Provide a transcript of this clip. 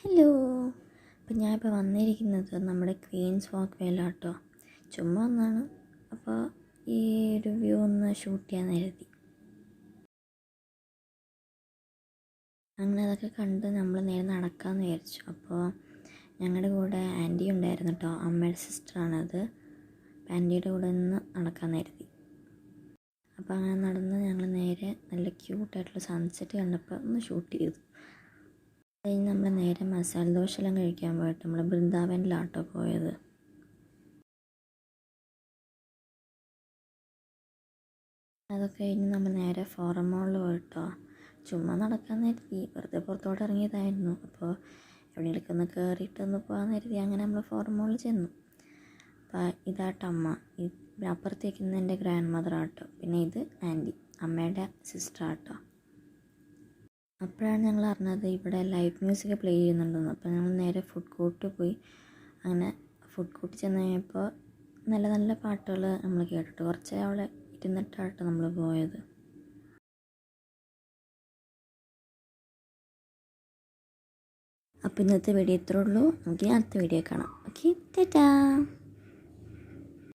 Hello. അപ്പം ഞാനിപ്പോൾ വന്നിരിക്കുന്നത് നമ്മുടെ ക്വീൻസ് വാക്ക് വേയിലാട്ടോ. ചുമ്മാ ഒന്നാണ്. അപ്പോൾ ഈ ഒരു വ്യൂ ഒന്ന് ഷൂട്ട് ചെയ്യാൻ കരുതി. അങ്ങനെ അതൊക്കെ കണ്ട് നമ്മൾ നേരെ നടക്കാമെന്ന് വിചാരിച്ചു. അപ്പോൾ ഞങ്ങളുടെ കൂടെ ആൻറ്റി ഉണ്ടായിരുന്നു കേട്ടോ, അമ്മയുടെ സിസ്റ്ററാണത്. ആൻറ്റിയുടെ കൂടെ നിന്ന് നടക്കാൻ കരുതി. അപ്പോൾ അങ്ങനെ നടന്ന് ഞങ്ങൾ നേരെ നല്ല ക്യൂട്ടായിട്ടുള്ള സൺസെറ്റ് കണ്ടപ്പോൾ ഒന്ന് ഷൂട്ട് ചെയ്തു. കഴിഞ്ഞ് നമ്മൾ നേരെ മസാല ദോശയെല്ലാം കഴിക്കാൻ പോയിട്ട് നമ്മൾ ബൃന്ദാവനിലാട്ടോ പോയത്. അതൊക്കെ കഴിഞ്ഞ് നമ്മൾ നേരെ ഫോറം മോളിൽ പോയിട്ടോ. ചുമ്മാ നടക്കാൻ കരുതി, വെറുതെ പുറത്തോട്ട് ഇറങ്ങിയതായിരുന്നു. അപ്പോൾ എവിടെയെങ്കിലും ഒന്ന് കയറിയിട്ടൊന്ന് പോകാൻ കരുതി. അങ്ങനെ നമ്മൾ ഫോറം മോളിൽ ചെന്നു. അപ്പോൾ ഇതാട്ടമ്മ, അപ്പുറത്തേക്കുന്ന എൻ്റെ ഗ്രാൻഡ് മദർ ആട്ടോ, പിന്നെ ഇത് ആൻറ്റി, അമ്മയുടെ സിസ്റ്റർ ആട്ടോ. അപ്പോഴാണ് ഞങ്ങൾ അറിഞ്ഞത് ഇവിടെ ലൈവ് മ്യൂസിക് പ്ലേ ചെയ്യുന്നുണ്ടെന്ന്. അപ്പോൾ ഞങ്ങൾ നേരെ ഫുഡ് കോർട്ട് പോയി. അങ്ങനെ ഫുഡ് കോർട്ട് ചെന്ന് കഴിഞ്ഞപ്പോൾ നല്ല നല്ല പാട്ടുകൾ നമ്മൾ കേട്ടിട്ട് കുറച്ച് അവിടെ ഇരുന്നിട്ടാട്ടോ നമ്മൾ പോയത്. അപ്പോൾ ഇന്നത്തെ വീഡിയോ ഇത്രേ ഉള്ളൂ. നമുക്ക് അടുത്ത വീഡിയോ കാണാം. ഓക്കെ, ടാറ്റാ.